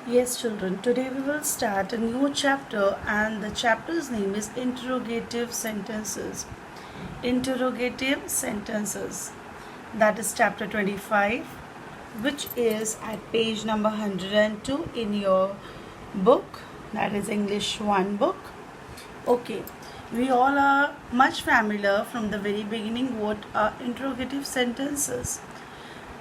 Yes, children, today we will start a new chapter, and the chapter's name is Interrogative Sentences. Interrogative Sentences. That is chapter 25, which is at page number 102 in your book, that is English 1 book. Okay, we all are much familiar from the very beginning what are interrogative sentences.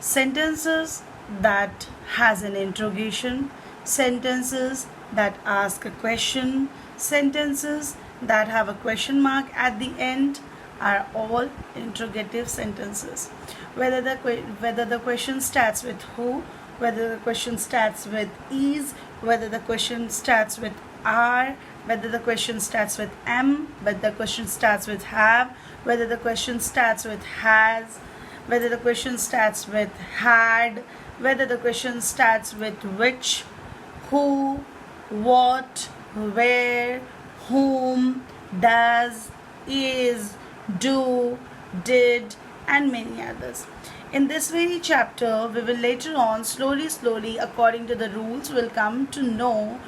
Sentences that has an interrogation, sentences that ask a question, sentences that have a question mark at the end are all interrogative sentences. Whether the question starts with who, whether the question starts with is, whether the question starts with are, whether the question starts with am, whether the question starts with have, whether the question starts with has, whether the question starts with had, whether the question starts with which, who, what, where, whom, does, is, do, did, and many others. In this very chapter, we will later on, slowly, according to the rules, will come to know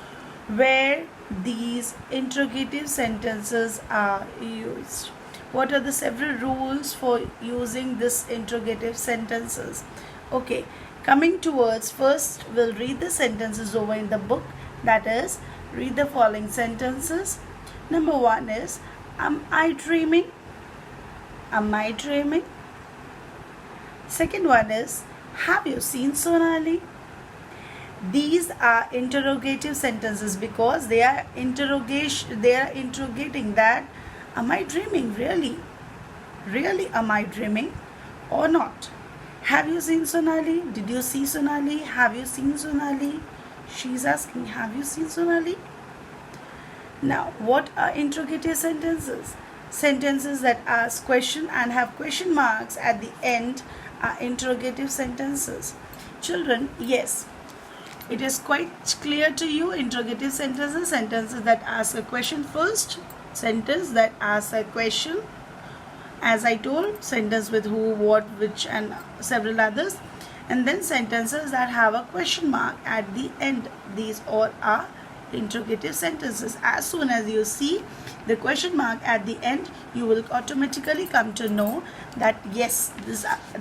where these interrogative sentences are used. What are the several rules for using this interrogative sentences? Okay, coming towards, first we'll read the sentences over in the book. That is, read the following sentences. Number 1 is, am I dreaming? Am I dreaming? Second one is, have you seen Sonali? These are interrogative sentences because they are interrogating that, am I dreaming really? Really, am I dreaming or not? Have you seen Sonali? Did you see Sonali? Have you seen Sonali? She's asking, have you seen Sonali? Now, what are interrogative sentences? Sentences that ask question and have question marks at the end are interrogative sentences. Children, yes, it is quite clear to you. Interrogative sentences that ask a question first, sentence that asks a question, as I told, sentence with who, what, which, and several others, and then sentences that have a question mark at the end. These all are interrogative sentences. As soon as you see the question mark at the end, you will automatically come to know that yes,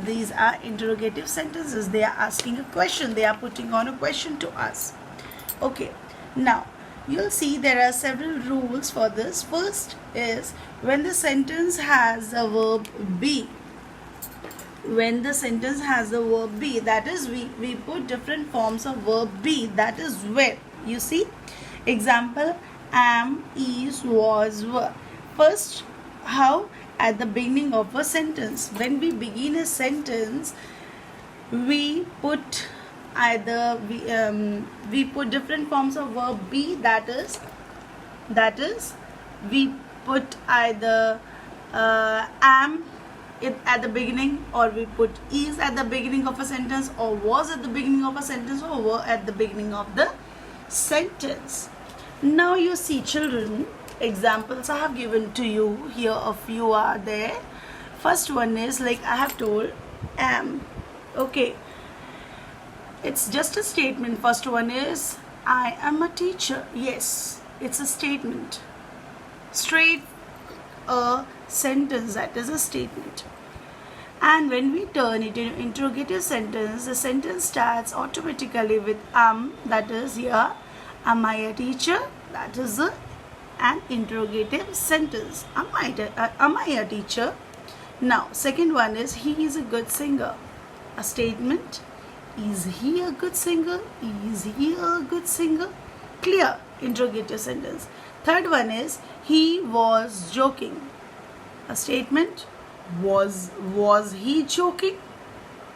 these are interrogative sentences. They are asking a question, they are putting on a question to us. Okay, now you'll see there are several rules for this. First is, when the sentence has a verb be, when the sentence has a verb be, that is, we put different forms of verb be, that is where. You see, example, am, is, was, were. First, how? At the beginning of a sentence. When we begin a sentence, we put we put different forms of verb be, that is we put either am at the beginning, or we put is at the beginning of a sentence, or was at the beginning of a sentence, or were at the beginning of the sentence. Now you see, children, examples I have given to you here. A few are there. First one is, like I have told, am. Okay, it's just a statement. First one is, I am a teacher. Yes, it's a statement. Straight a sentence, that is a statement. And when we turn it into interrogative sentence, the sentence starts automatically with am, that is here, am I a teacher? That is an interrogative sentence. Am I a teacher? Now, second one is, he is a good singer. A statement. Is he a good singer? Is he a good singer? Clear, interrogative sentence. Third one is, he was joking. A statement. Was he joking?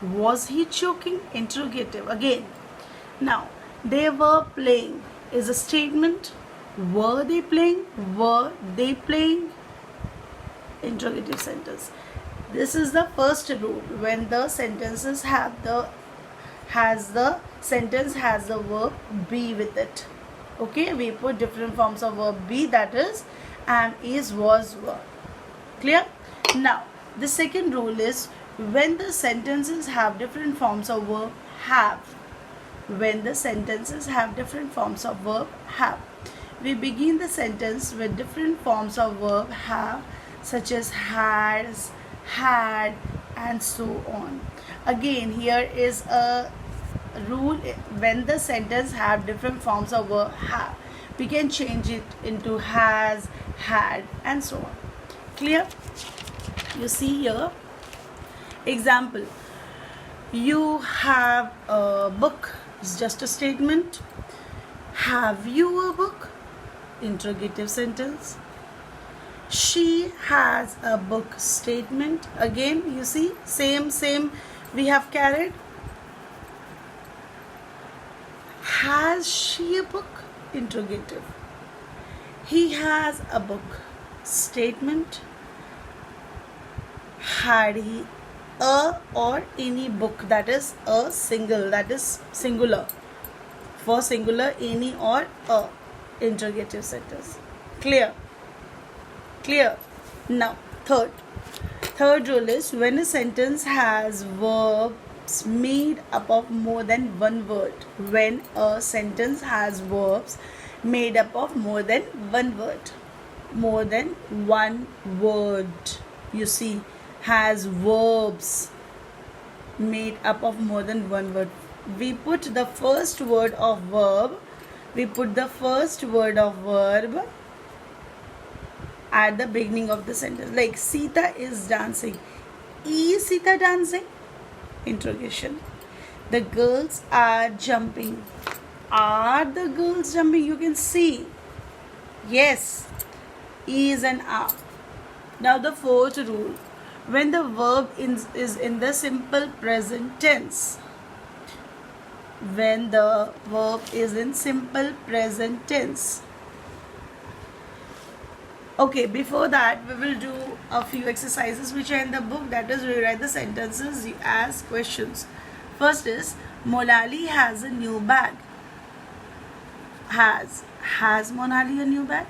Was he joking? Interrogative again. Now, they were playing is a statement. Were they playing? Were they playing? Interrogative sentence. This is the first rule. When the sentences sentence has the verb be with it. Okay, we put different forms of verb be, that is am, is, was, were. Clear? Now, the second rule is, when the sentences have different forms of verb have. when the sentences have different forms of verb have. We begin the sentence with different forms of verb have, such as has, had, and so on. Again, here is a rule: when the sentence have different forms of verb have, we can change it into has, had, and so on. Clear? You see here, example, you have a book is just a statement. Have you a book? Interrogative sentence. She has a book, statement. Again, you see, same we have carried. Has she a book? Interrogative. He has a book, statement. Had he a or any book, that is a single, that is singular. For singular, any or a. Interrogative sentence. Clear? Clear? Now, third rule is when a sentence has verbs made up of more than one word. When a sentence has verbs made up of more than one word. More than one word. You see, has verbs made up of more than one word. We put the first word of verb. At the beginning of the sentence. Like Sita is dancing. Is Sita dancing? Interrogation. The girls are jumping. Are the girls jumping? You can see. Yes. Is and are. Now the fourth rule. When the verb is in the simple present tense. When the verb is in simple present tense. Okay, before that we will do a few exercises which are in the book, that is rewrite the sentences as questions. First is Monali has a new bag. Has Monali a new bag?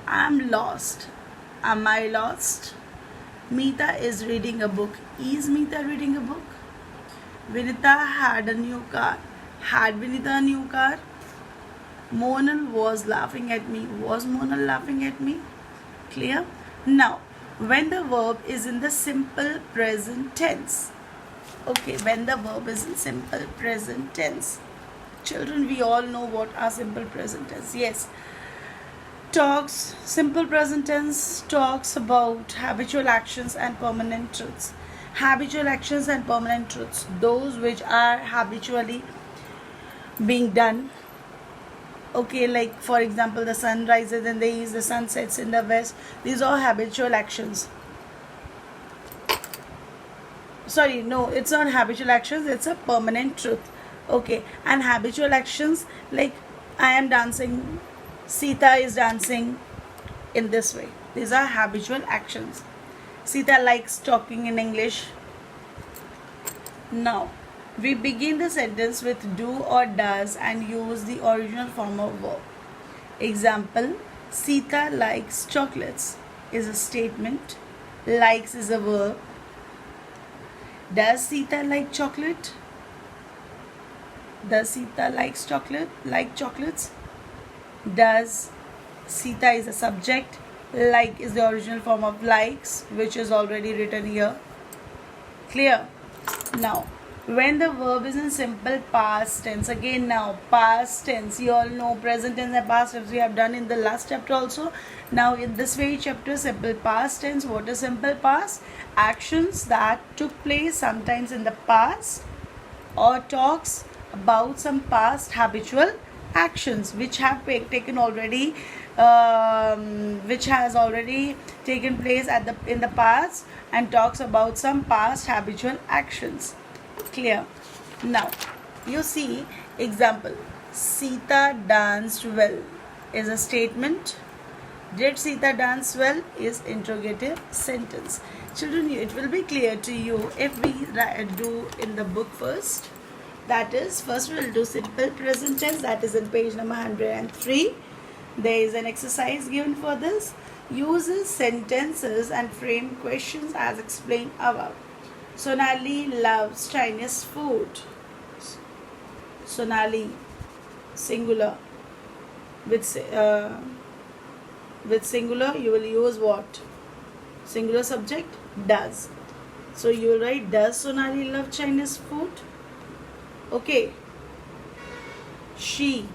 I'm lost. Am I lost? Meeta is reading a book. Is Meeta reading a book? Vinita had a new car. Had Vinita a new car? Monal was laughing at me. Was Monal laughing at me? Clear? Now, when the verb is in the simple present tense. Okay, when the verb is in simple present tense. Children, we all know what are simple present tense. Yes. Simple present tense talks about habitual actions and permanent truths. Habitual actions and permanent truths, those which are habitually being done. Okay, like for example, the sun rises in the east, the sun sets in the west. These are habitual actions. Sorry, no, it's not habitual actions, it's a permanent truth. Okay, and habitual actions like I am dancing, Sita is dancing in this way. These are habitual actions. Sita likes talking in English. Now, we begin the sentence with do or does and use the original form of verb. Example, Sita likes chocolates is a statement. Likes is a verb. Does Sita like chocolate? Does Sita likes chocolate? Like chocolates? Does Sita is a subject. Like is the original form of likes, which is already written here. Clear? Now, when the verb is in simple past tense, again now past tense, you all know present tense and past tense we have done in the last chapter also. Now in this very chapter, simple past tense. What is simple past? Actions that took place sometimes in the past or talks about some past habitual actions which have taken already which has already taken place in the past and talks about some past habitual actions. Clear? Now you see example, Sita danced well is a statement. Did Sita dance well is interrogative sentence. Children, it will be clear to you if we do in the book first. That is, first we will do simple present tense, that is in page number 103. There is an exercise given for this. Uses sentences and frame questions as explained above. Sonali loves Chinese food. Sonali, singular. With singular, you will use what? Singular subject, does. So you will write, does Sonali love Chinese food? Okay. She.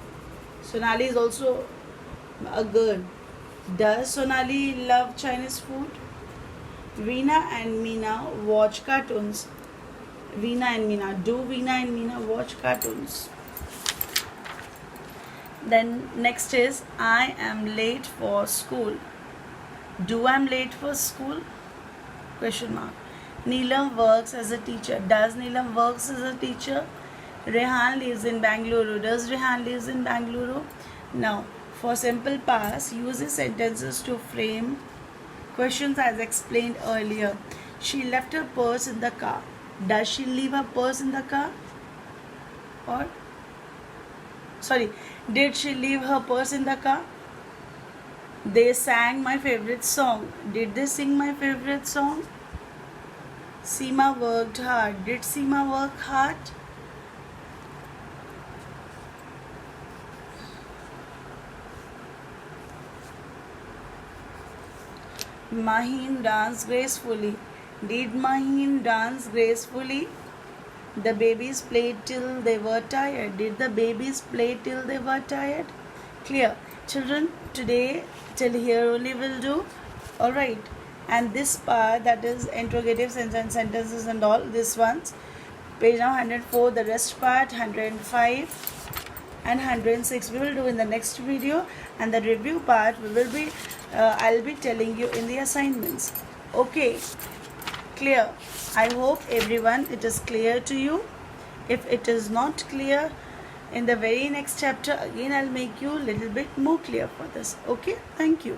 Sonali is also a girl. Does Sonali love Chinese food? Veena and Meena watch cartoons. Veena and Meena. Do Veena and Meena watch cartoons? Then next is, I am late for school. Do I am late for school? Question mark. Neelam works as a teacher. Does Neelam works as a teacher? Rehan lives in Bangalore. Does Rehan lives in Bangalore? Now, for simple past, use sentences to frame questions as explained earlier. She left her purse in the car. Does she leave her purse in the car? Or, sorry, did she leave her purse in the car? They sang my favorite song. Did they sing my favorite song? Seema worked hard. Did Seema work hard? Maheen danced gracefully. Did Maheen dance gracefully? The babies played till they were tired. Did the babies play till they were tired? Clear. Children, today till here only will do. Alright. And this part, that is interrogative sentences and all, this ones. Page now 104, the rest part 105 and 106 we will do in the next video, and the review part we will be I'll be telling you in the assignments. Okay, clear? I hope everyone it is clear to you. If it is not clear, in the very next chapter again I'll make you a little bit more clear for this. Okay, thank you.